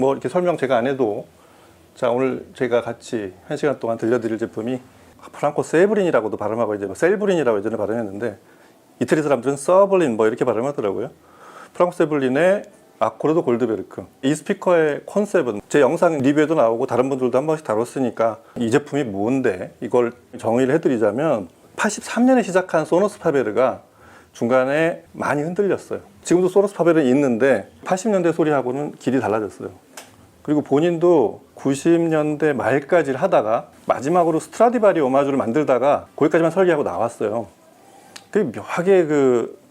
뭐 이렇게 설명 제가 안 해도, 자, 오늘 제가 같이 1시간 동안 들려드릴 제품이 프랑코 세브린이라고도 발음하고, 이제 뭐 셀브린이라고 예전에 발음했는데, 이태리 사람들은 서블린 뭐 이렇게 발음하더라고요. 프랑코 세블린의 아코르도 골드베르크. 이 스피커의 컨셉은 제 영상 리뷰에도 나오고 다른 분들도 한 번씩 다뤘으니까 이 제품이 뭔데, 이걸 정의를 해드리자면 83년에 시작한 소노스 파베르가 중간에 많이 흔들렸어요. 지금도 소노스 파베르는 있는데 80년대 소리하고는 길이 달라졌어요. 그리고 본인도 90년대 말까지 하다가 마지막으로 스트라디바리 오마주를 만들다가 거기까지만 설계하고 나왔어요. 그게 묘하게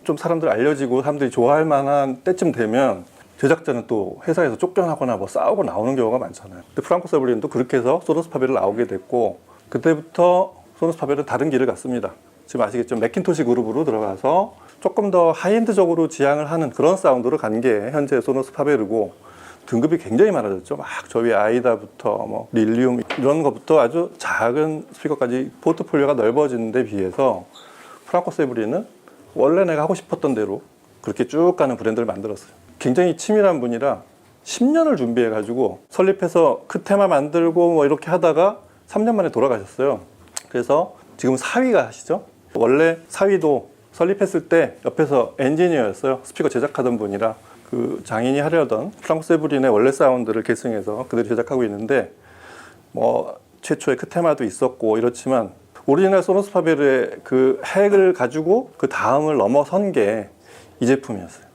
좀 사람들 알려지고 사람들이 좋아할 만한 때쯤 되면 제작자는 또 회사에서 쫓겨나거나 뭐 싸우고 나오는 경우가 많잖아요. 근데 프랑코 세블린도 그렇게 해서 소노스 파베르를 나오게 됐고, 그때부터 소노스 파베르는 다른 길을 갔습니다. 지금 아시겠죠? 맥킨토시 그룹으로 들어가서 조금 더 하이엔드적으로 지향을 하는 그런 사운드로 간 게 현재 소노스 파베르고, 등급이 굉장히 많아졌죠. 막 저 위에 아이다부터 뭐 릴리움 이런 것부터 아주 작은 스피커까지 포트폴리오가 넓어지는 데 비해서 프랑코 세블린은 원래 내가 하고 싶었던 대로 그렇게 쭉 가는 브랜드를 만들었어요. 굉장히 치밀한 분이라 10년을 준비해 가지고 설립해서 그 테마 만들고 뭐 이렇게 하다가 3년 만에 돌아가셨어요. 그래서 지금 사위가 하시죠. 원래 사위도 설립했을 때 옆에서 엔지니어였어요. 스피커 제작하던 분이라 그 장인이 하려던 프랑코 세블린의 원래 사운드를 계승해서 그대로 제작하고 있는데, 뭐 최초의 그 테마도 있었고 이렇지만 오리지널 소노스 파베르의 그 핵을 가지고 그 다음을 넘어선 게 이 제품이었어요.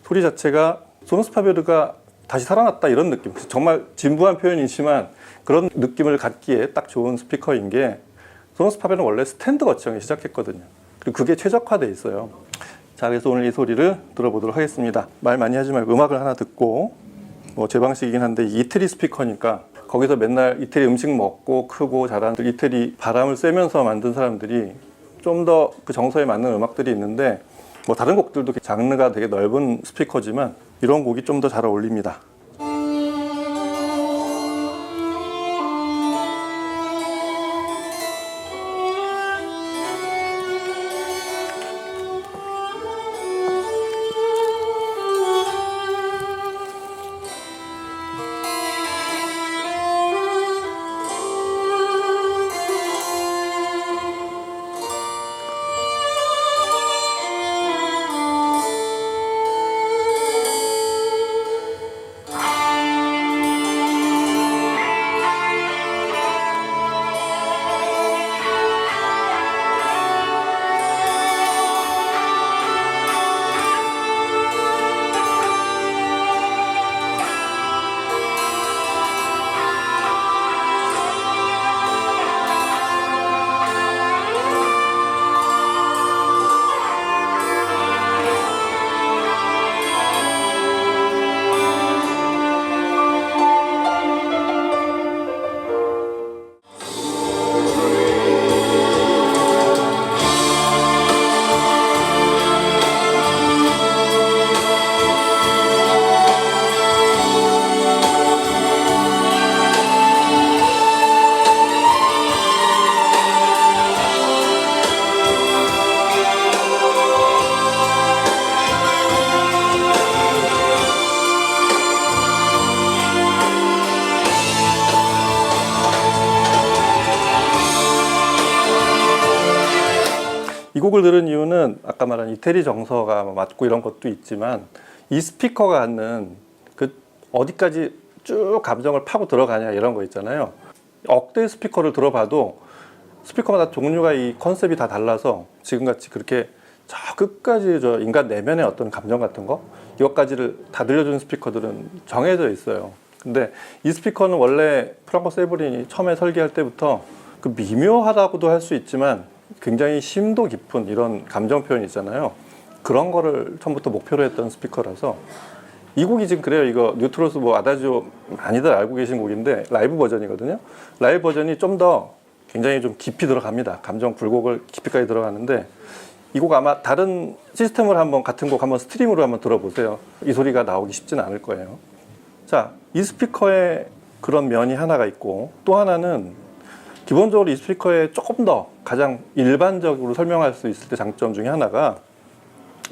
소리 자체가 소노스 파베르가 다시 살아났다 이런 느낌. 정말 진부한 표현이지만 그런 느낌을 갖기에 딱 좋은 스피커인 게, 소노스 파베르는 원래 스탠드 거치형에 시작했거든요. 그리고 그게 최적화되어 있어요. 자, 그래서 오늘 이 소리를 들어보도록 하겠습니다. 말 많이 하지 말고 음악을 하나 듣고, 뭐 제 방식이긴 한데 이태리 스피커니까 거기서 맨날 이태리 음식 먹고 크고 자란 이태리 바람을 쐬면서 만든 사람들이 좀 더 그 정서에 맞는 음악들이 있는데, 뭐 다른 곡들도 장르가 되게 넓은 스피커지만 이런 곡이 좀 더 잘 어울립니다. 이 곡을 들은 이유는 아까 말한 이태리 정서가 맞고 이런 것도 있지만, 이 스피커가 갖는 그 어디까지 쭉 감정을 파고 들어가냐 이런 거 있잖아요. 억대 스피커를 들어봐도 스피커마다 종류가 이 컨셉이 다 달라서 지금같이 그렇게 저 끝까지 저 인간 내면의 어떤 감정 같은 거 이것까지를 다 들려주는 스피커들은 정해져 있어요. 근데 이 스피커는 원래 프랑코 세브린이 처음에 설계할 때부터 그 미묘하다고도 할 수 있지만 굉장히 심도 깊은 이런 감정 표현 있잖아요. 그런 거를 처음부터 목표로 했던 스피커라서 이 곡이 지금 그래요. 이거 뉴트로스 뭐 아다지오 많이들 알고 계신 곡인데 라이브 버전이거든요. 라이브 버전이 좀 더 굉장히 좀 깊이 들어갑니다. 감정 굴곡을 깊이까지 들어가는데, 이 곡 아마 다른 시스템을 한번 같은 곡 한번 스트림으로 한번 들어보세요. 이 소리가 나오기 쉽지는 않을 거예요. 자, 이 스피커에 그런 면이 하나가 있고, 또 하나는 기본적으로 이 스피커에 조금 더 가장 일반적으로 설명할 수 있을 때 장점 중에 하나가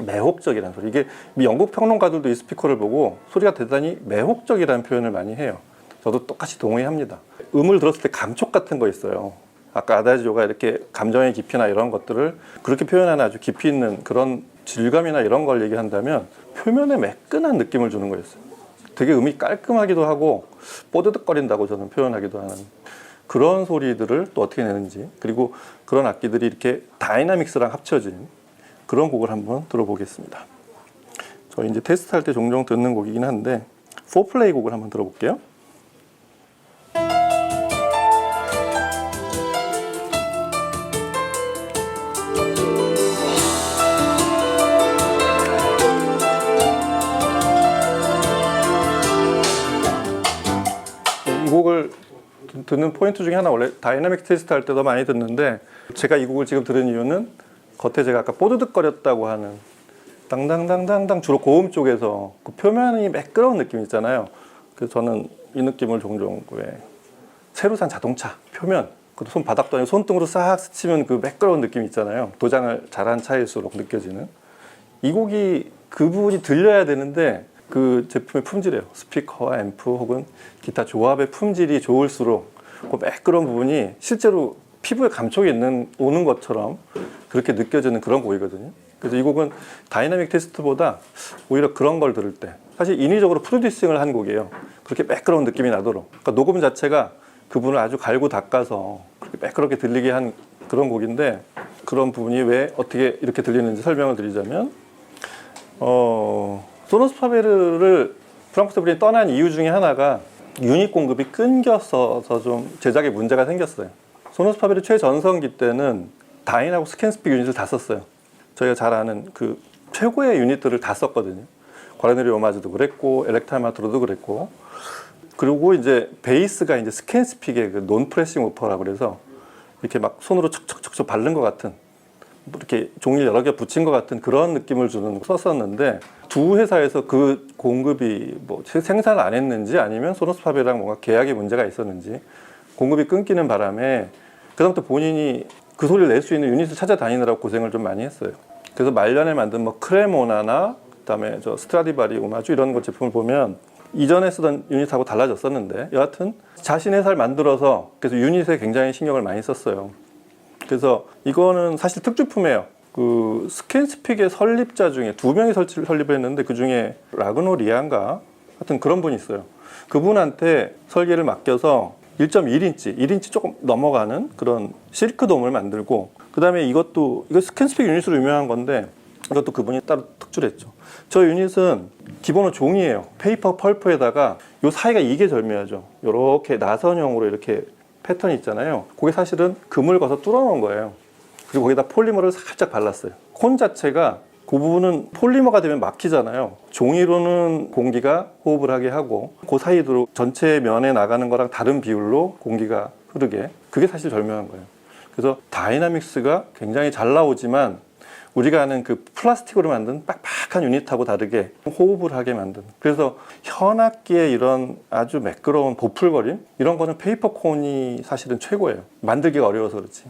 매혹적이라는 소리. 이게 영국 평론가들도 이 스피커를 보고 소리가 대단히 매혹적이라는 표현을 많이 해요. 저도 똑같이 동의합니다. 음을 들었을 때 감촉 같은 거 있어요. 아까 아다지오가 이렇게 감정의 깊이나 이런 것들을 그렇게 표현하는 아주 깊이 있는 그런 질감이나 이런 걸 얘기한다면 표면에 매끈한 느낌을 주는 거였어요. 되게 음이 깔끔하기도 하고 뽀드득거린다고 저는 표현하기도 하는 그런 소리들을 또 어떻게 내는지, 그리고 그런 악기들이 이렇게 다이나믹스랑 합쳐진 그런 곡을 한번 들어보겠습니다. 저희 이제 테스트할 때 종종 듣는 곡이긴 한데 4플레이 곡을 한번 들어볼게요. 이 곡을 듣는 포인트 중에 하나, 원래 다이나믹 테스트 할 때도 많이 듣는데 제가 이 곡을 지금 들은 이유는 겉에 제가 아까 뽀드득거렸다고 하는 당당당당당 주로 고음 쪽에서 그 표면이 매끄러운 느낌 있잖아요. 그래서 저는 이 느낌을 종종 왜 새로 산 자동차 표면, 그 손바닥도 아니고 손등으로 싹 스치면 그 매끄러운 느낌 있잖아요. 도장을 잘한 차일수록 느껴지는. 이 곡이 그 부분이 들려야 되는데 그 제품의 품질이에요. 스피커와 앰프 혹은 기타 조합의 품질이 좋을수록 그 매끄러운 부분이 실제로 피부에 감촉이 오는 것처럼 그렇게 느껴지는 그런 곡이거든요. 그래서 이 곡은 다이나믹 테스트보다 오히려 그런 걸 들을 때 사실 인위적으로 프로듀싱을 한 곡이에요. 그렇게 매끄러운 느낌이 나도록. 그러니까 녹음 자체가 그 부분을 아주 갈고 닦아서 그렇게 매끄럽게 들리게 한 그런 곡인데, 그런 부분이 왜 어떻게 이렇게 들리는지 설명을 드리자면 소노스 파베르를 프랑크 세브린이 떠난 이유 중에 하나가 유닛 공급이 끊겨서 좀 제작에 문제가 생겼어요. 소노스 파베르 최전성기 때는 다인하고 스캔스픽 유닛을 다 썼어요. 저희가 잘 아는 그 최고의 유닛들을 다 썼거든요. 과르네리 오마즈도 그랬고 엘렉타마트로도 그랬고, 그리고 이제 베이스가 이제 스캔스픽의 그 논 프레싱 오퍼라고 그래서 이렇게 막 손으로 척척척척 바른 것 같은, 뭐 이렇게 종이를 여러 개 붙인 것 같은 그런 느낌을 주는 거 썼었는데, 두 회사에서 그 공급이 뭐 생산을 안 했는지 아니면 소노스 파베르랑 뭔가 계약에 문제가 있었는지 공급이 끊기는 바람에 그다음부터 본인이 그 소리를 낼 수 있는 유닛을 찾아다니느라고 고생을 좀 많이 했어요. 그래서 말년에 만든 뭐 크레모나나 그다음에 저 스트라디바리 오마주 이런 것 제품을 보면 이전에 쓰던 유닛하고 달라졌었는데 여하튼 자신의 회사를 만들어서 그래서 유닛에 굉장히 신경을 많이 썼어요. 그래서 이거는 사실 특주품이에요. 그 스캔스픽의 설립자 중에 2명이 설립을 했는데 그 중에 라그노 리안가 하여튼 그런 분이 있어요. 그분한테 설계를 맡겨서 1.1인치, 1인치 조금 넘어가는 그런 실크돔을 만들고, 그 다음에 이거 스캔스픽 유닛으로 유명한 건데 이것도 그분이 따로 특주를 했죠. 저 유닛은 기본은 종이에요. 페이퍼 펄프에다가 요 사이가 이게 절묘하죠. 이렇게 나선형으로 이렇게 패턴이 있잖아요. 그게 사실은 금을 거서 뚫어놓은 거예요. 그리고 거기다 폴리머를 살짝 발랐어요. 콘 자체가 그 부분은 폴리머가 되면 막히잖아요. 종이로는 공기가 호흡을 하게 하고 그 사이로 전체 면에 나가는 거랑 다른 비율로 공기가 흐르게, 그게 사실 절묘한 거예요. 그래서 다이나믹스가 굉장히 잘 나오지만 우리가 아는 그 플라스틱으로 만든 빡빡한 유닛하고 다르게 호흡을 하게 만든, 그래서 현악기의 이런 아주 매끄러운 보풀거림 이런 거는 페이퍼콘이 사실은 최고예요. 만들기가 어려워서 그렇지.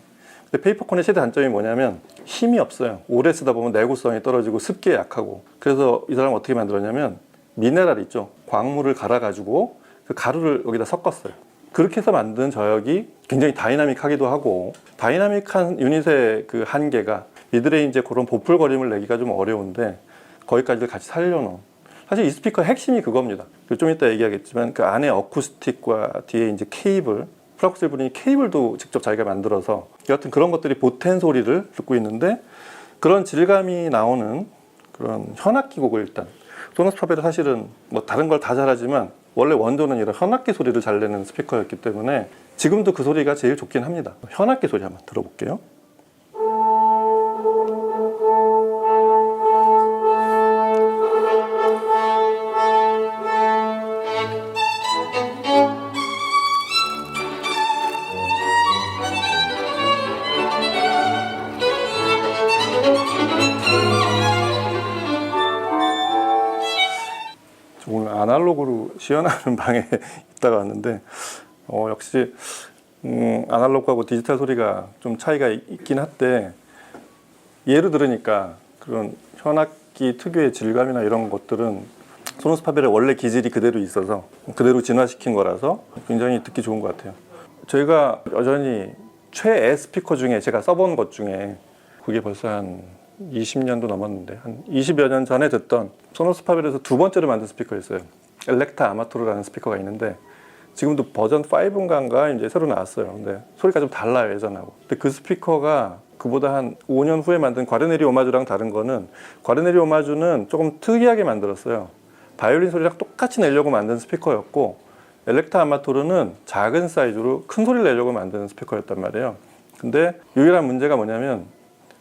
근데 페이퍼콘의 최대 단점이 뭐냐면 힘이 없어요. 오래 쓰다 보면 내구성이 떨어지고 습기에 약하고. 그래서 이 사람은 어떻게 만들었냐면 미네랄 있죠. 광물을 갈아가지고 그 가루를 여기다 섞었어요. 그렇게 해서 만든 저역이 굉장히 다이나믹하기도 하고, 다이나믹한 유닛의 그 한계가 미드레인지에 그런 보풀거림을 내기가 좀 어려운데 거기까지를 같이 살려놓은, 사실 이 스피커의 핵심이 그겁니다. 좀 이따 얘기하겠지만 그 안에 어쿠스틱과 뒤에 이제 케이블, 프랑크 세브린이 케이블도 직접 자기가 만들어서 여하튼 그런 것들이 보탠 소리를 듣고 있는데, 그런 질감이 나오는 그런 현악기 곡을 일단 소노스 파베르 사실은 뭐 다른 걸 다 잘하지만 원래 원조는 이런 현악기 소리를 잘 내는 스피커였기 때문에 지금도 그 소리가 제일 좋긴 합니다. 현악기 소리 한번 들어볼게요. 오늘 아날로그로 시연하는 방에 있다가 왔는데 역시 아날로그하고 디지털 소리가 좀 차이가 있긴 한데, 예로 들으니까 그런 현악기 특유의 질감이나 이런 것들은 소노스 파벨의 원래 기질이 그대로 있어서 그대로 진화시킨 거라서 굉장히 듣기 좋은 것 같아요. 저희가 여전히 최애 스피커 중에 제가 써본 것 중에 그게 벌써 한 20년도 넘었는데 한 20여 년 전에 듣던 소노스 파벨에서 두 번째로 만든 스피커였어요. 엘렉타 아마토르라는 스피커가 있는데 지금도 버전 5인가가 이제 새로 나왔어요. 근데 소리가 좀 달라요, 예전하고. 근데 그 스피커가 그보다 한 5년 후에 만든 과르네리 오마주랑 다른 거는, 과르네리 오마주는 조금 특이하게 만들었어요. 바이올린 소리랑 똑같이 내려고 만든 스피커였고, 엘렉타 아마토르는 작은 사이즈로 큰 소리를 내려고 만드는 스피커였단 말이에요. 근데 유일한 문제가 뭐냐면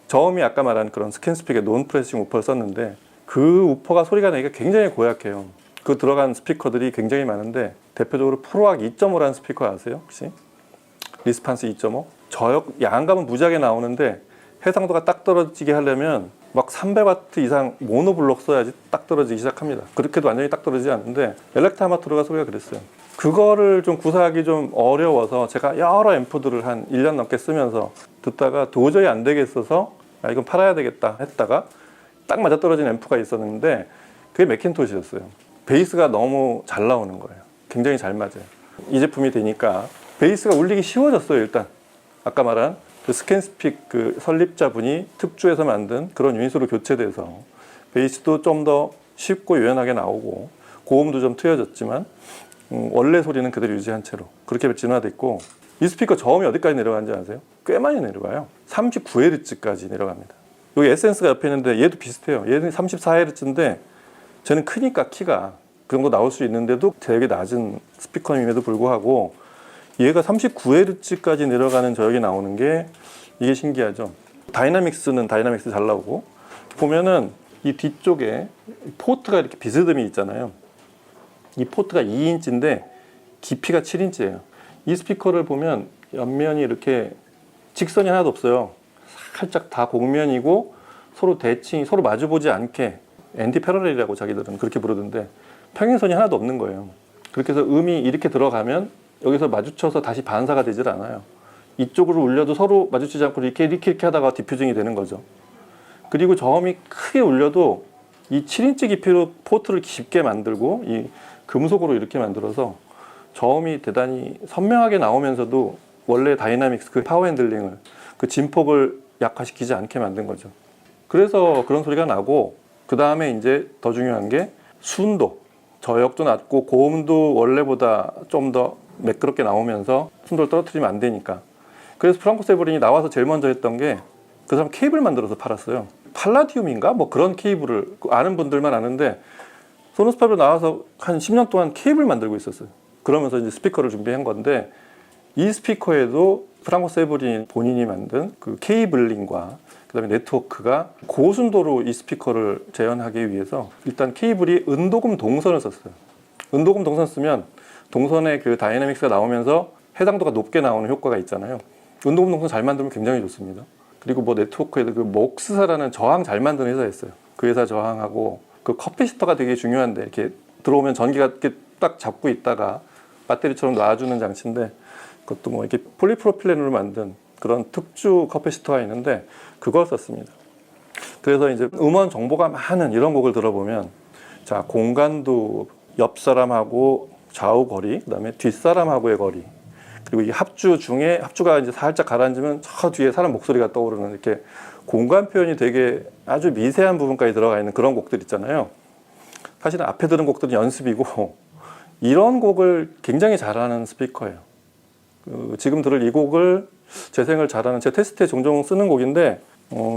저음이 아까 말한 그런 스캔스픽의 논 프레싱 우퍼를 썼는데 그 우퍼가 소리가 내기가 굉장히 고약해요. 그 들어간 스피커들이 굉장히 많은데 대표적으로 프로악 2.5라는 스피커 아세요? 혹시? 리스판스 2.5? 저역 양감은 무지하게 나오는데 해상도가 딱 떨어지게 하려면 막 300W 이상 모노블록 써야지 딱 떨어지기 시작합니다. 그렇게도 완전히 딱 떨어지지 않는데 엘렉타 아마토르가 소리가 그랬어요. 그거를 좀 구사하기 좀 어려워서 제가 여러 앰프들을 한 1년 넘게 쓰면서 듣다가 도저히 안 되겠어서 아, 이건 팔아야 되겠다 했다가 딱 맞아떨어진 앰프가 있었는데 그게 맥킨토시였어요. 베이스가 너무 잘 나오는 거예요. 굉장히 잘 맞아요. 이 제품이 되니까 베이스가 울리기 쉬워졌어요. 일단 아까 말한 그 스캔스픽 그 설립자분이 특주에서 만든 그런 유닛으로 교체돼서 베이스도 좀 더 쉽고 유연하게 나오고 고음도 좀 트여졌지만 원래 소리는 그대로 유지한 채로 그렇게 진화됐고, 이 스피커 저음이 어디까지 내려가는지 아세요? 꽤 많이 내려가요. 39Hz까지 내려갑니다. 여기 에센스가 옆에 있는데 얘도 비슷해요. 얘는 34Hz인데 쟤는 크니까 키가 그 정도 나올 수 있는데도 되게 낮은 스피커임에도 불구하고 얘가 39Hz까지 내려가는 저역이 나오는 게 이게 신기하죠. 다이나믹스는 다이나믹스 잘 나오고, 보면은 이 뒤쪽에 포트가 이렇게 비스듬히 있잖아요. 이 포트가 2인치인데 깊이가 7인치예요. 이 스피커를 보면 옆면이 이렇게 직선이 하나도 없어요. 살짝 다 곡면이고 서로 대칭이 서로 마주보지 않게 앤티 패러렐이라고 자기들은 그렇게 부르던데 평행선이 하나도 없는 거예요. 그렇게 해서 음이 이렇게 들어가면 여기서 마주쳐서 다시 반사가 되질 않아요. 이쪽으로 울려도 서로 마주치지 않고 이렇게 하다가 디퓨징이 되는 거죠. 그리고 저음이 크게 울려도 이 7인치 깊이로 포트를 깊게 만들고 이 금속으로 이렇게 만들어서 저음이 대단히 선명하게 나오면서도 원래 다이나믹스 그 파워 핸들링을 그 진폭을 약화시키지 않게 만든 거죠. 그래서 그런 소리가 나고, 그 다음에 이제 더 중요한 게 순도, 저역도 낮고 고음도 원래보다 좀 더 매끄럽게 나오면서 순도를 떨어뜨리면 안 되니까. 그래서 프랑코 세브린이 나와서 제일 먼저 했던 게 그 사람 케이블 만들어서 팔았어요. 팔라디움인가? 뭐 그런 케이블을 아는 분들만 아는데 소노스 파벨 나와서 한 10년 동안 케이블 만들고 있었어요. 그러면서 이제 스피커를 준비한 건데, 이 스피커에도 프랑코 세브린 본인이 만든 그 케이블링과 그다음에 네트워크가 고순도로 이 스피커를 재현하기 위해서 일단 케이블이 은도금 동선을 썼어요. 은도금 동선 쓰면 동선의 그 다이내믹스가 나오면서 해상도가 높게 나오는 효과가 있잖아요. 은도금 동선 잘 만들면 굉장히 좋습니다. 그리고 뭐 네트워크에도 그 목스사라는 저항 잘 만드는 회사였어요. 그 회사 저항하고 그 커피시터가 되게 중요한데 이렇게 들어오면 전기가 이렇게 딱 잡고 있다가 배터리처럼 놔주는 장치인데, 그것도 뭐 이렇게 폴리프로필렌으로 만든 그런 특주 커피시터가 있는데 그걸 썼습니다. 그래서 이제 음원 정보가 많은 이런 곡을 들어보면, 자, 공간도 옆 사람하고 좌우 거리, 그다음에 뒷 사람하고의 거리, 그리고 이 합주 중에 합주가 이제 살짝 가라앉으면 저 뒤에 사람 목소리가 떠오르는, 이렇게 공간 표현이 되게 아주 미세한 부분까지 들어가 있는 그런 곡들 있잖아요. 사실은 앞에 들은 곡들은 연습이고 이런 곡을 굉장히 잘하는 스피커예요. 지금 들을 이 곡을 재생을 잘하는, 제 테스트에 종종 쓰는 곡인데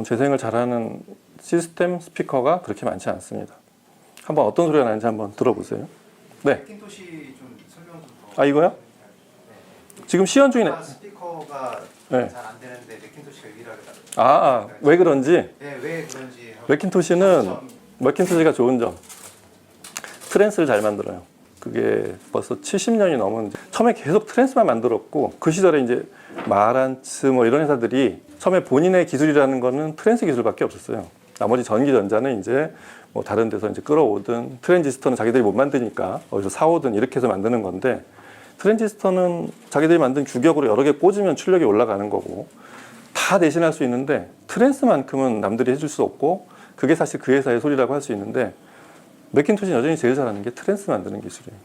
재생을 잘하는 시스템 스피커가 그렇게 많지 않습니다. 한번 어떤 소리가 나는지 한번 들어보세요. 네. 맥킨토시 좀 설명 좀 더. 아, 이거요? 지금 시연 중이네. 스피커가 네. 잘 안 되는데 맥킨토시가 유일하게 나와요. 왜 그런지. 네, 왜 그런지. 맥킨토시가 좋은 점, 트랜스를 잘 만들어요. 그게 벌써 70년이 넘은, 처음에 계속 트랜스만 만들었고, 그 시절에 이제 마란츠 뭐 이런 회사들이 처음에 본인의 기술이라는 거는 트랜스 기술밖에 없었어요. 나머지 전기 전자는 이제 뭐 다른 데서 이제 끌어오든, 트랜지스터는 자기들이 못 만드니까 어디서 사오든 이렇게 해서 만드는 건데, 트랜지스터는 자기들이 만든 규격으로 여러 개 꽂으면 출력이 올라가는 거고 다 대신할 수 있는데, 트랜스만큼은 남들이 해줄 수 없고 그게 사실 그 회사의 소리라고 할 수 있는데 맥킨토시는 여전히 제일 잘하는 게 트랜스 만드는 기술이에요.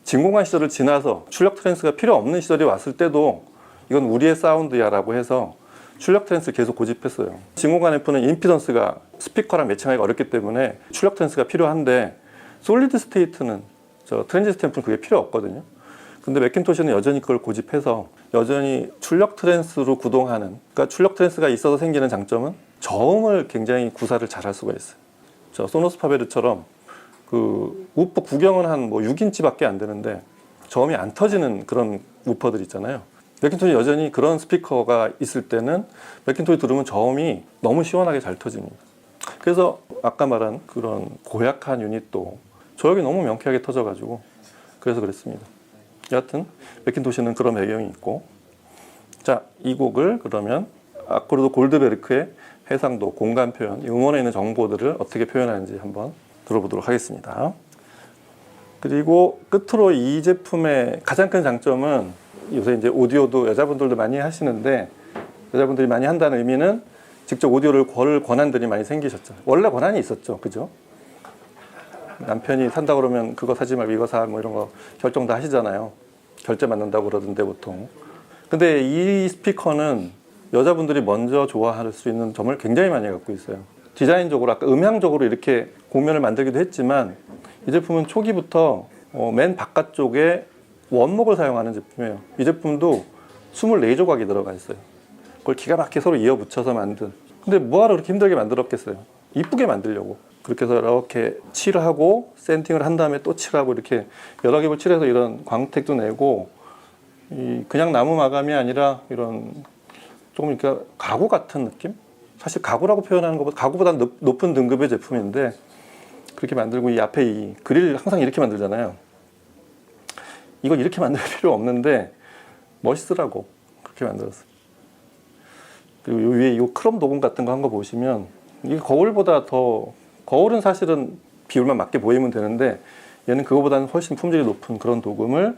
진공관 시절을 지나서 출력 트랜스가 필요 없는 시절이 왔을 때도 이건 우리의 사운드야 라고 해서 출력 트랜스를 계속 고집했어요. 진공관 앰프는 임피던스가 스피커랑 매칭하기가 어렵기 때문에 출력 트랜스가 필요한데 솔리드 스테이트는 트랜지스터 앰프는 그게 필요 없거든요. 근데 맥킨토시는 여전히 그걸 고집해서 여전히 출력 트랜스로 구동하는, 그러니까 출력 트랜스가 있어서 생기는 장점은 저음을 굉장히 구사를 잘 할 수가 있어요. 소노스 파베르처럼 그 우퍼 구경은 한 뭐 6인치밖에 안 되는데 저음이 안 터지는 그런 우퍼들 있잖아요. 맥킨토시 여전히 그런 스피커가 있을 때는 맥킨토시 들으면 저음이 너무 시원하게 잘 터집니다. 그래서 아까 말한 그런 고약한 유닛도 저역이 너무 명쾌하게 터져가지고 그래서 그랬습니다. 여하튼 맥킨토시는 그런 배경이 있고, 자, 이 곡을 그러면 아코르도 골드베르크의 해상도, 공간 표현, 음원에 있는 정보들을 어떻게 표현하는지 한번 들어보도록 하겠습니다. 그리고 끝으로 이 제품의 가장 큰 장점은 요새 이제 오디오도 여자분들도 많이 하시는데, 여자분들이 많이 한다는 의미는 직접 오디오를 걸 권한들이 많이 생기셨죠. 원래 권한이 있었죠, 그죠? 남편이 산다 그러면 그거 사지 말고 이거 사, 뭐 이런 거 결정 다 하시잖아요. 결제 받는다고 그러던데 보통. 근데 이 스피커는 여자분들이 먼저 좋아할 수 있는 점을 굉장히 많이 갖고 있어요. 디자인적으로 아까 음향적으로 이렇게 곡면을 만들기도 했지만 이 제품은 초기부터 맨 바깥쪽에 원목을 사용하는 제품이에요. 이 제품도 24조각이 들어가 있어요. 그걸 기가 막히게 서로 이어 붙여서 만든. 근데 뭐하러 그렇게 힘들게 만들었겠어요? 이쁘게 만들려고. 그렇게 해서 이렇게 칠하고 샌딩을 한 다음에 또 칠하고 이렇게 여러 겹을 칠해서 이런 광택도 내고, 그냥 나무 마감이 아니라 이런 조금 그러니까 가구 같은 느낌? 사실 가구라고 표현하는 것보다 가구보다 높은 등급의 제품인데 그렇게 만들고, 이 앞에 이 그릴 항상 이렇게 만들잖아요. 이건 이렇게 만들 필요 없는데 멋있으라고 그렇게 만들었어요. 그리고 요 위에 이 크롬 도금 같은 거 한 거 보시면 이게 거울보다 더, 거울은 사실은 비율만 맞게 보이면 되는데 얘는 그거보다는 훨씬 품질이 높은 그런 도금을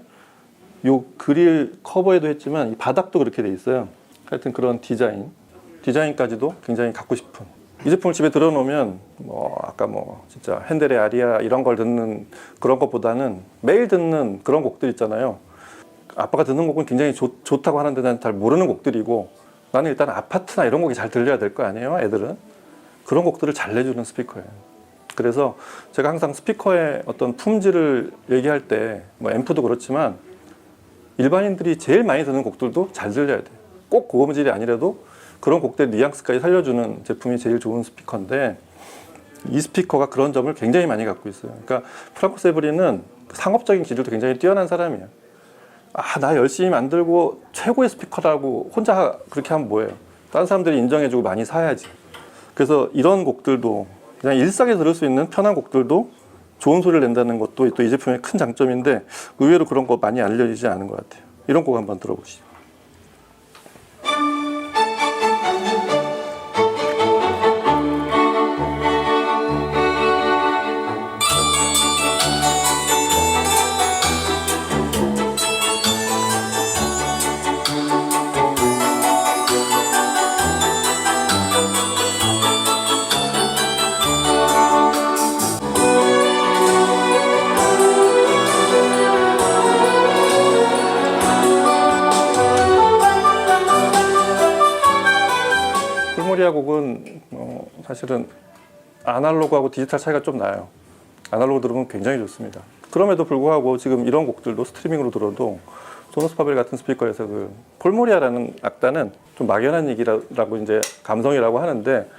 요 그릴 커버에도 했지만 이 바닥도 그렇게 돼 있어요. 하여튼 그런 디자인까지도 굉장히 갖고 싶은, 이 제품을 집에 들어놓으면 뭐 아까 뭐 진짜 핸델의 아리아 이런 걸 듣는 그런 것보다는 매일 듣는 그런 곡들 있잖아요. 아빠가 듣는 곡은 굉장히 좋다고 하는데 난 잘 모르는 곡들이고, 나는 일단 아파트나 이런 곡이 잘 들려야 될 거 아니에요, 애들은. 그런 곡들을 잘 내주는 스피커예요. 그래서 제가 항상 스피커의 어떤 품질을 얘기할 때 뭐 앰프도 그렇지만 일반인들이 제일 많이 듣는 곡들도 잘 들려야 돼요. 꼭 고음질이 아니라도 그런 곡들의 뉘앙스까지 살려주는 제품이 제일 좋은 스피커인데, 이 스피커가 그런 점을 굉장히 많이 갖고 있어요. 그러니까 프랑코 세브리는 상업적인 기술도 굉장히 뛰어난 사람이에요. 나 열심히 만들고 최고의 스피커라고 혼자 그렇게 하면 뭐예요? 다른 사람들이 인정해주고 많이 사야지. 그래서 이런 곡들도 그냥 일상에 들을 수 있는 편한 곡들도 좋은 소리를 낸다는 것도 또 이 제품의 큰 장점인데 의외로 그런 거 많이 알려지지 않은 것 같아요. 이런 곡 한번 들어보시죠. 풀모리아 곡은 사실은 아날로그하고 디지털 차이가 좀 나요. 아날로그 들으면 굉장히 좋습니다. 그럼에도 불구하고 지금 이런 곡들도 스트리밍으로 들어도 소노스 파벨 같은 스피커에서 그 폴모리아라는 악단은 좀 막연한 얘기라고 이제 감성이라고 하는데,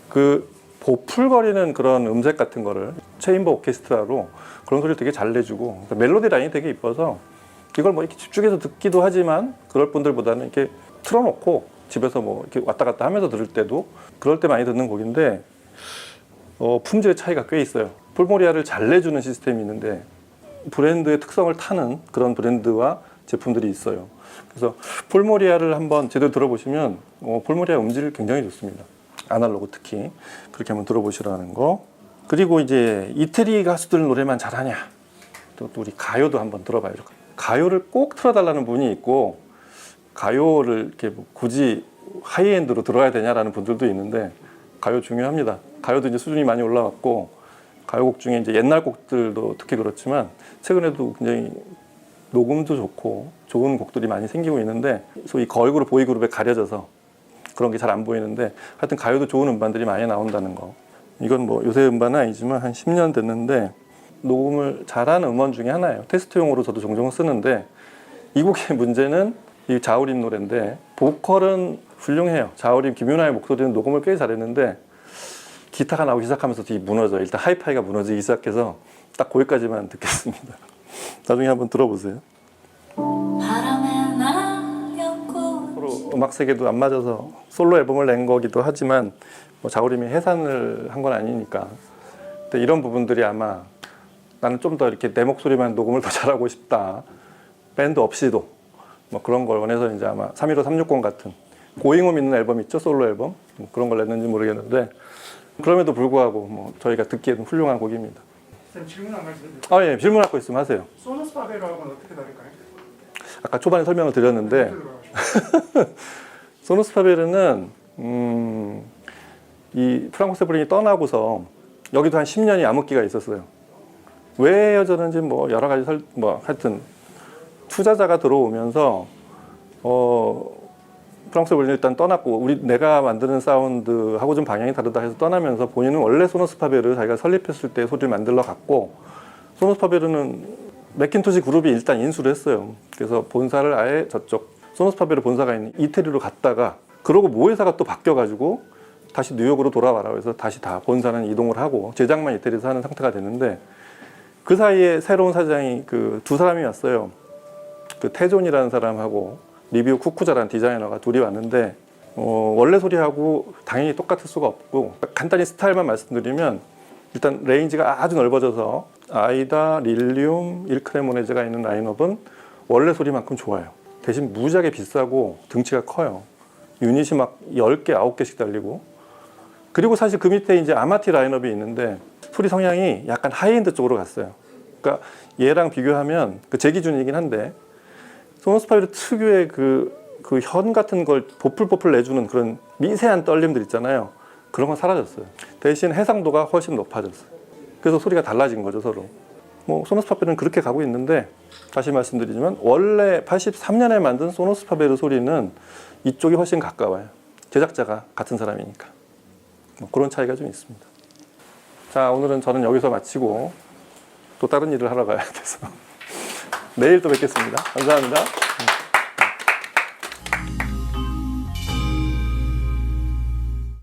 그 보풀거리는 그런 음색 같은 거를 체인버 오케스트라로 그런 소리를 되게 잘 내주고, 그러니까 멜로디 라인이 되게 이뻐서 이걸 뭐 이렇게 집중해서 듣기도 하지만 그럴 분들보다는 이렇게 틀어놓고 집에서 뭐 이렇게 왔다 갔다 하면서 들을 때도 그럴 때 많이 듣는 곡인데, 품질의 차이가 꽤 있어요. 폴모리아를 잘 내주는 시스템이 있는데 브랜드의 특성을 타는 그런 브랜드와 제품들이 있어요. 그래서 폴모리아를 한번 제대로 들어보시면 폴모리아 음질 굉장히 좋습니다. 아날로그 특히 그렇게 한번 들어보시라는 거. 그리고 이제 이태리 가수들 노래만 잘하냐, 또 우리 가요도 한번 들어봐요. 가요를 꼭 틀어달라는 분이 있고, 가요를 이렇게 굳이 하이엔드로 들어야 되냐라는 분들도 있는데, 가요 중요합니다. 가요도 이제 수준이 많이 올라왔고 가요곡 중에 이제 옛날 곡들도 특히 그렇지만 최근에도 굉장히 녹음도 좋고 좋은 곡들이 많이 생기고 있는데 소위 걸그룹, 보이그룹에 가려져서 그런 게 잘 안 보이는데 하여튼 가요도 좋은 음반들이 많이 나온다는 거. 이건 뭐 요새 음반은 아니지만 한 10년 됐는데 녹음을 잘하는 음원 중에 하나예요. 테스트용으로 저도 종종 쓰는데 이 곡의 문제는 이 자우림 노래인데 보컬은 훌륭해요. 자우림 김윤아의 목소리는 녹음을 꽤 잘했는데 기타가 나오기 시작하면서 뒤 무너져요. 일단 하이파이가 무너지기 시작해서 딱 거기까지만 듣겠습니다. 나중에 한번 들어보세요. 서로 음악 세계도 안 맞아서 솔로 앨범을 낸 거기도 하지만 뭐 자우림이 해산을 한 건 아니니까. 근데 이런 부분들이 아마 나는 좀 더 이렇게 내 목소리만 녹음을 더 잘하고 싶다. 밴드 없이도 뭐 그런 걸 원해서 이제 아마 315, 360 같은 고잉홈 있는 앨범 있죠, 솔로 앨범. 뭐 그런 걸 냈는지 모르겠는데 그럼에도 불구하고 뭐 저희가 듣기에는 훌륭한 곡입니다. 선생님 질문 한 가지 드릴게요. 예, 질문하고 있으면 하세요. 소너스 파베라하고는 어떻게 다를까요? 아까 초반에 설명을 드렸는데 어떻게 들어가시죠? 소노스 파베르는 이 프랑코 세브린이 떠나고서 여기도 한 10년이 암흑기가 있었어요. 왜 헤어졌는지 뭐 여러 가지 뭐 하여튼 투자자가 들어오면서 프랑코 세브린이 일단 떠났고 내가 만드는 사운드하고 좀 방향이 다르다 해서 떠나면서 본인은 원래 소노스 파베르 자기가 설립했을 때 소리를 만들러 갔고 소노스 파베르는 맥킨토시 그룹이 일단 인수를 했어요. 그래서 본사를 아예 저쪽 소노스 파베르 본사가 있는 이태리로 갔다가 그러고 모회사가 또 바뀌어가지고 다시 뉴욕으로 돌아와라 해서 다시 다 본사는 이동을 하고 제작만 이태리에서 하는 상태가 됐는데 그 사이에 새로운 사장이 그 두 사람이 왔어요. 그 태존이라는 사람하고 리뷰 쿠쿠자라는 디자이너가 둘이 왔는데 원래 소리하고 당연히 똑같을 수가 없고 간단히 스타일만 말씀드리면 일단 레인지가 아주 넓어져서 아이다, 릴리움, 일크레모네즈가 있는 라인업은 원래 소리만큼 좋아요. 대신 무지하게 비싸고 등치가 커요. 유닛이 막 10개, 9개씩 달리고 그리고 사실 그 밑에 이제 아마티 라인업이 있는데 소리 성향이 약간 하이엔드 쪽으로 갔어요. 그러니까 얘랑 비교하면 제 기준이긴 한데 소노스 파베르 특유의 그 현 같은 걸 보풀보풀 내주는 그런 미세한 떨림들 있잖아요. 그런 건 사라졌어요. 대신 해상도가 훨씬 높아졌어요. 그래서 소리가 달라진 거죠, 서로. 뭐 소노스 파베르는 그렇게 가고 있는데 다시 말씀드리지만 원래 83년에 만든 소노스 파베르 소리는 이쪽이 훨씬 가까워요. 제작자가 같은 사람이니까. 뭐 그런 차이가 좀 있습니다. 자, 오늘은 저는 여기서 마치고 또 다른 일을 하러 가야 돼서 내일 또 뵙겠습니다. 감사합니다.